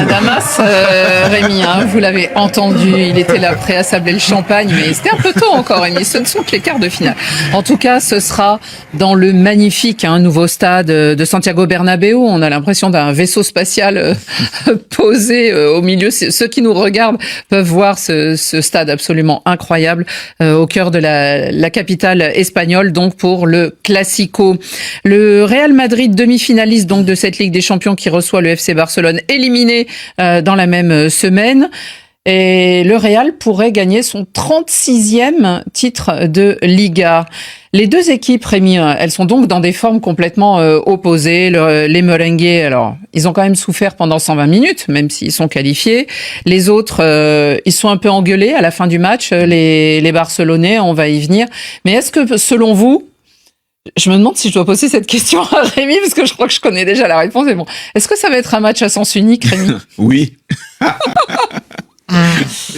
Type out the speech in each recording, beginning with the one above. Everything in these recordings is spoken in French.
à Damas, Rémi, hein, vous l'avez entendu, il était là prêt à sabler le champagne, mais c'était un peu tôt encore, Rémi, ce ne sont que les quarts de finale. En tout cas, ce sera dans le magnifique nouveau stade de Santiago Bernabéu. On a l'impression d'un vaisseau spatial posé au milieu. Ceux qui nous regardent peuvent voir ce stade absolument incroyable au cœur de la capitale espagnole, donc pour le Classico. Le Real Madrid, demi-finaliste donc de cette Ligue des Champions, qui reçoit le FC Barcelone, éliminé dans la même semaine. Et le Real pourrait gagner son 36e titre de Liga. Les deux équipes, Rémi, elles sont donc dans des formes complètement opposées. Les merengues, alors, ils ont quand même souffert pendant 120 minutes, même s'ils sont qualifiés. Les autres, ils sont un peu engueulés à la fin du match, les Barcelonais, on va y venir. Mais est-ce que, selon vous, je me demande si je dois poser cette question à Rémi, parce que je crois que je connais déjà la réponse, mais bon. Est-ce que ça va être un match à sens unique, Rémi? Oui.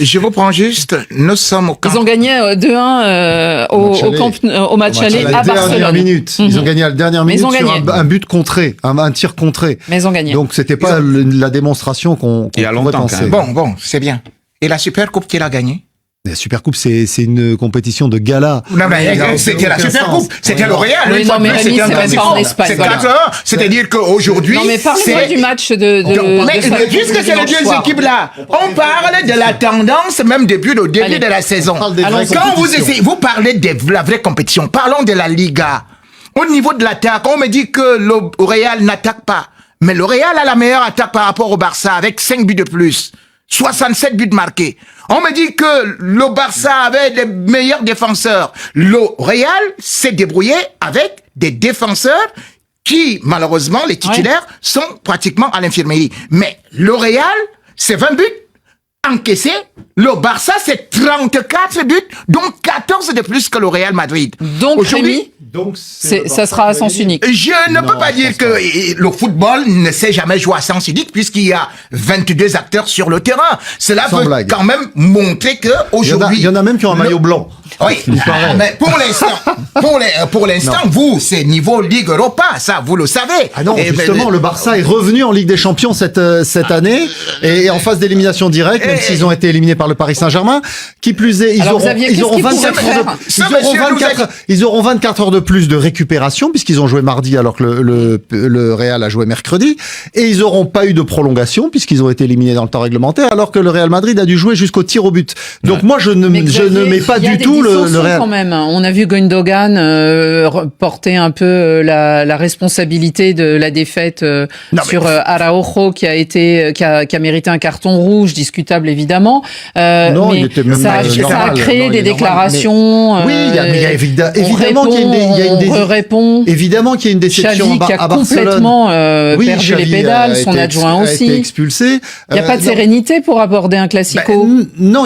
Je vous prends juste, nous sommes au camp. Ils ont gagné 2-1 au match aller à Barcelone. Minute. Ils ont gagné à la dernière minute sur un but contré, un tir contré. Mais ils ont gagné. Donc c'était pas la démonstration qu'on pourrait penser. Bon, c'est bien. Et la Super Coupe, qui l'a gagnée? La Super Coupe, c'est une compétition de gala. Non, mais c'était la Super Coupe. C'était le Real. Oui, non, mais Rémi, c'est même pas en Espagne. C'est 4-1. C'est-à-dire qu'aujourd'hui. Non, mais parlez-moi du match mais puisque c'est les deux équipes-là, on parle de la tendance, même depuis le début de la saison. Quand vous parlez de la vraie compétition, parlons de la Liga. Au niveau de l'attaque, on me dit que le Real n'attaque pas. Mais le Real a la meilleure attaque par rapport au Barça, avec 5 buts de plus. 67 buts marqués. On me dit que le Barça avait les meilleurs défenseurs. Le Real s'est débrouillé avec des défenseurs qui, malheureusement, les titulaires, sont pratiquement à l'infirmerie. Mais le Real, c'est 20 buts encaissés. Le Barça, c'est 34 buts, dont 14 de plus que le Real Madrid. Donc, Rémi, ça sera à sens unique. Je ne peux pas dire que le football ne sait jamais jouer à sens unique, puisqu'il y a 22 acteurs sur le terrain. Cela peut quand même montrer que aujourd'hui, il y en a même qui ont un maillot blanc. Oui, mais pour l'instant, vous, c'est niveau Ligue Europa, ça, vous le savez. Ah non, justement, le Barça est revenu en Ligue des Champions cette année, et en phase d'élimination directe, même s'ils ont été éliminés par le Paris Saint-Germain. Qui plus est, ils auront 24 heures de plus de récupération, puisqu'ils ont joué mardi alors que le Real a joué mercredi, et ils n'auront pas eu de prolongation, puisqu'ils ont été éliminés dans le temps réglementaire, alors que le Real Madrid a dû jouer jusqu'au tir au but. Donc moi, je ne mets pas du tout le Real. Quand même. On a vu Gundogan porter un peu la responsabilité de la défaite sur Araujo, qui a mérité un carton rouge, discutable évidemment. Non, mais il était même ça a créé des déclarations. Oui, il y a évidemment qu'il y a une déception Xavi à Barcelone. Qui a complètement perdu les pédales, son adjoint aussi. A été expulsé. Il n'y a pas de sérénité pour aborder un Classico. Non,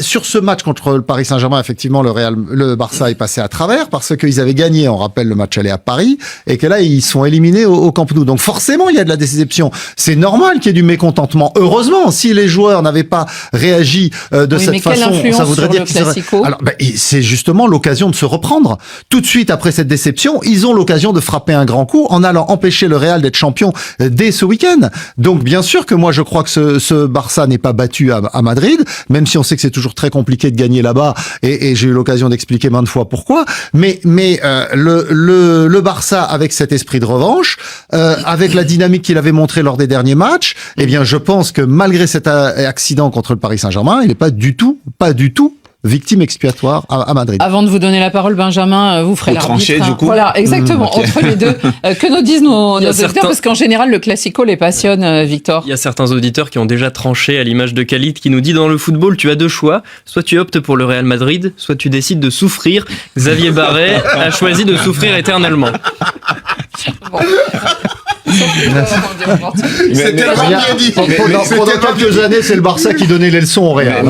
sur ce match contre le Paris Saint-Germain, effectivement, le Barça est passé à travers parce qu'ils avaient gagné, on rappelle, le match aller à Paris, et que là, ils sont éliminés au Camp Nou. Donc forcément, il y a de la déception. C'est normal qu'il y ait du mécontentement. Heureusement, si les joueurs n'avaient pas réagi de cette façon, ça voudrait dire qu'ils seraient... Alors, c'est justement l'occasion de se reprendre. Tout de suite après cette déception, ils ont l'occasion de frapper un grand coup en allant empêcher le Real d'être champion dès ce week-end. Donc bien sûr que moi je crois que ce Barça n'est pas battu à Madrid, même si on sait que c'est toujours très compliqué de gagner là-bas, et j'ai eu l'occasion d'expliquer maintes fois pourquoi. Mais le Barça, avec cet esprit de revanche, avec la dynamique qu'il avait montré lors des derniers matchs, eh bien je pense que malgré cet accident contre le Paris Saint-Germain, il n'est pas du tout victime expiatoire à Madrid. Avant de vous donner la parole, Benjamin, vous ferez l'arbitre. Trancher, du coup. Voilà, exactement, entre les deux. Que nous disent nos auditeurs, parce qu'en général, le Classico les passionne, Victor. Il y a certains auditeurs qui ont déjà tranché, à l'image de Khalid, qui nous dit: dans le football, tu as deux choix. Soit tu optes pour le Real Madrid, soit tu décides de souffrir. Xavier Barret a choisi de souffrir éternellement. Bon. C'était bien dit. Pendant quelques années, c'est le Barça qui donnait les leçons au Real.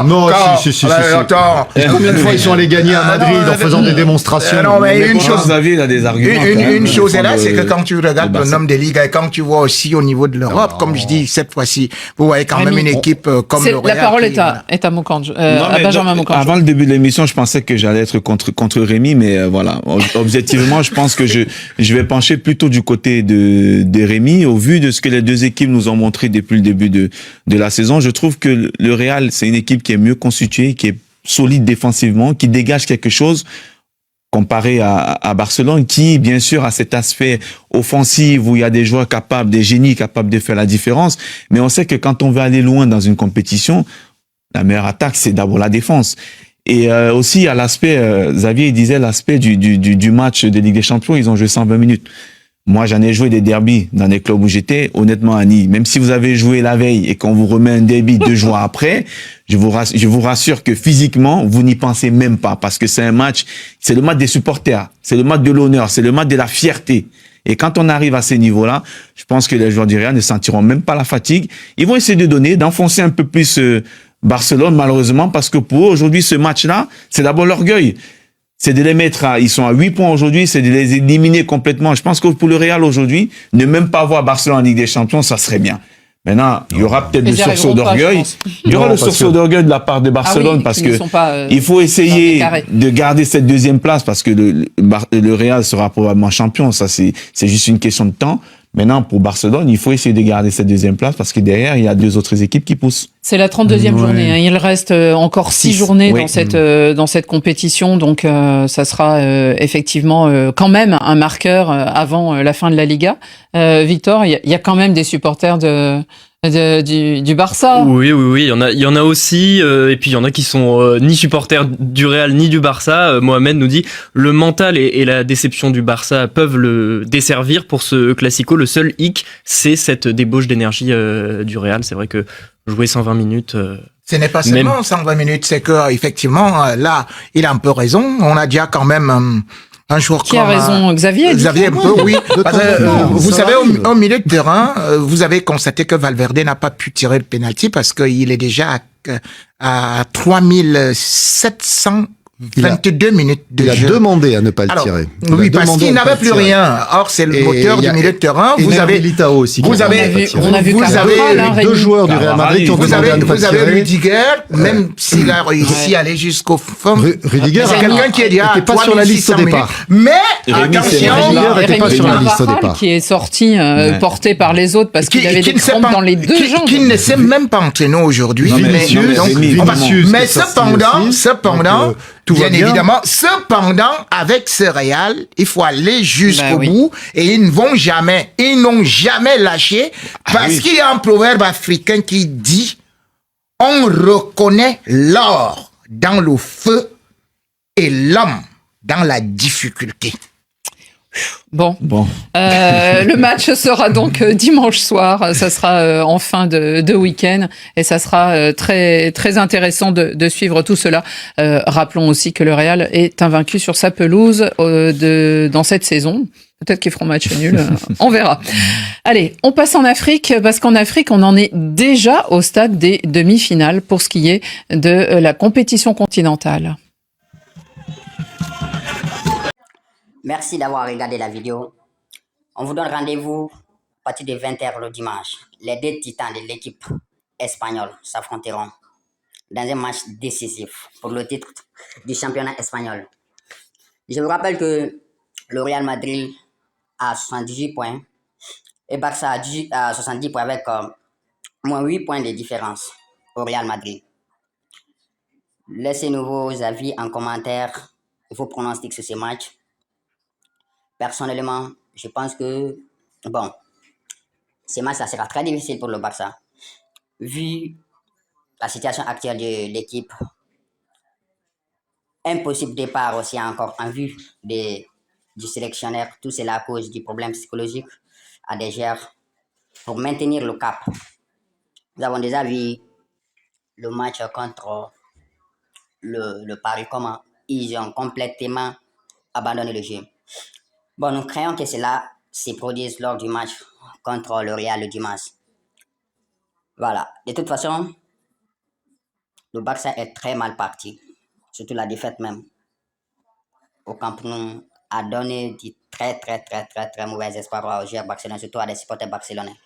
Non. Si. Attends. Combien de fois ils sont allés gagner à Madrid en faisant des démonstrations? Non, mais une chose, Xavier, il a des arguments. Une chose est là, c'est que quand tu regardes le nombre des ligues et quand tu vois aussi au niveau de l'Europe, comme je dis cette fois-ci, vous voyez quand même une équipe comme le Real. La parole est à Moukandj, à Benjamin Moukandj. Avant le début de l'émission, je pensais que j'allais être contre Rémi, mais voilà. Objectivement, je pense que je vais pencher plutôt du côté de Rémi, au vu de ce que les deux équipes nous ont montré depuis le début de la saison, je trouve que le Real, c'est une équipe qui est mieux constituée, qui est solide défensivement, qui dégage quelque chose comparé à Barcelone, qui, bien sûr, a cet aspect offensif où il y a des joueurs capables, des génies capables de faire la différence. Mais on sait que quand on veut aller loin dans une compétition, la meilleure attaque, c'est d'abord la défense. Et aussi, à l'aspect, Xavier disait l'aspect du match de Ligue des Champions, ils ont joué 120 minutes. Moi, j'en ai joué des derbys dans des clubs où j'étais. Honnêtement, Annie, même si vous avez joué la veille et qu'on vous remet un derby 2 jours après, je vous rassure que physiquement, vous n'y pensez même pas parce que c'est un match, c'est le match des supporters, c'est le match de l'honneur, c'est le match de la fierté. Et quand on arrive à ces niveaux-là, je pense que les joueurs du Real ne sentiront même pas la fatigue. Ils vont essayer d'enfoncer un peu plus Barcelone, malheureusement, parce que pour eux, aujourd'hui, ce match-là, c'est d'abord l'orgueil. C'est de les mettre ils sont à 8 points aujourd'hui, c'est de les éliminer complètement. Je pense que pour le Real aujourd'hui, ne même pas voir Barcelone en Ligue des Champions, ça serait bien. Maintenant, il y aura peut-être le sursaut d'orgueil. Il y aura le sursaut d'orgueil de la part de Barcelone parce que il faut essayer de garder cette deuxième place parce que le Real sera probablement champion. Ça, c'est juste une question de temps. Maintenant, pour Barcelone, il faut essayer de garder cette deuxième place parce que derrière, il y a 2 autres équipes qui poussent. C'est la 32e journée. Hein. Il reste encore 6 journées dans cette compétition. Donc, ça sera effectivement quand même un marqueur avant la fin de la Liga. Victor, il y a quand même des supporters du Barça. Oui, il y en a aussi, et puis il y en a qui sont ni supporters du Real ni du Barça. Mohamed nous dit le mental et la déception du Barça peuvent le desservir pour ce Classico. Le seul hic, c'est cette débauche d'énergie du Real. C'est vrai que jouer 120 minutes. Ce n'est pas seulement 120 minutes, c'est que effectivement là, il a un peu raison. On a déjà quand même un joueur qui a raison, Xavier. Xavier un peu, oui. Parce que, vous savez, au milieu de terrain, vous avez constaté que Valverde n'a pas pu tirer le penalty parce qu'il est déjà à 3722 minutes de jeu. Il a demandé à ne pas le tirer. Oui, parce qu'il n'avait plus rien. Or, c'est le moteur du milieu de terrain. Vous avez Militao aussi. On a vu deux joueurs du Real Madrid qui ont demandé à ne pas tirer. Vous avez Rudiger, même s'il a réussi à aller jusqu'au fond. Rudiger, c'est quelqu'un qui est déjà n'était pas sur la liste au départ. Mais attention, Rudiger n'était pas sur la liste au départ. Qui est sorti porté par les autres parce qu'il avait des crampes dans les 2 jambes. Qui ne s'est même pas entraîné aujourd'hui. Mais cependant, bien évidemment, cependant, avec ce Real, il faut aller jusqu'au bout et ils n'ont jamais lâché parce qu'il y a un proverbe africain qui dit on reconnaît l'or dans le feu et l'homme dans la difficulté. Bon. Le match sera donc dimanche soir. Ça sera en fin de week-end et ça sera très très intéressant de suivre tout cela. Rappelons aussi que le Real est invaincu sur sa pelouse dans cette saison. Peut-être qu'ils feront match nul. On verra. Allez, on passe en Afrique parce qu'en Afrique, on en est déjà au stade des demi-finales pour ce qui est de la compétition continentale. Merci d'avoir regardé la vidéo. On vous donne rendez-vous à partir de 20h le dimanche. Les 2 titans de l'équipe espagnole s'affronteront dans un match décisif pour le titre du championnat espagnol. Je vous rappelle que le Real Madrid a 78 points et Barça a 70 points avec moins 8 points de différence au Real Madrid. Laissez-nous vos avis en commentaire, vos pronostics sur ces matchs. Personnellement, je pense que, ce match-là sera très difficile pour le Barça. Vu la situation actuelle de l'équipe, impossible départ aussi encore en vue du sélectionneur, tout cela à cause du problème psychologique à des joueurs pour maintenir le cap. Nous avons déjà vu le match contre le Paris, comment ils ont complètement abandonné le jeu. Nous craignons que cela se produise lors du match contre le Real le dimanche. Voilà. De toute façon, le Barça est très mal parti. Surtout la défaite même au Camp Nou a donné du très mauvais espoir aux joueurs barcelonais, surtout à des supporters barcelonais.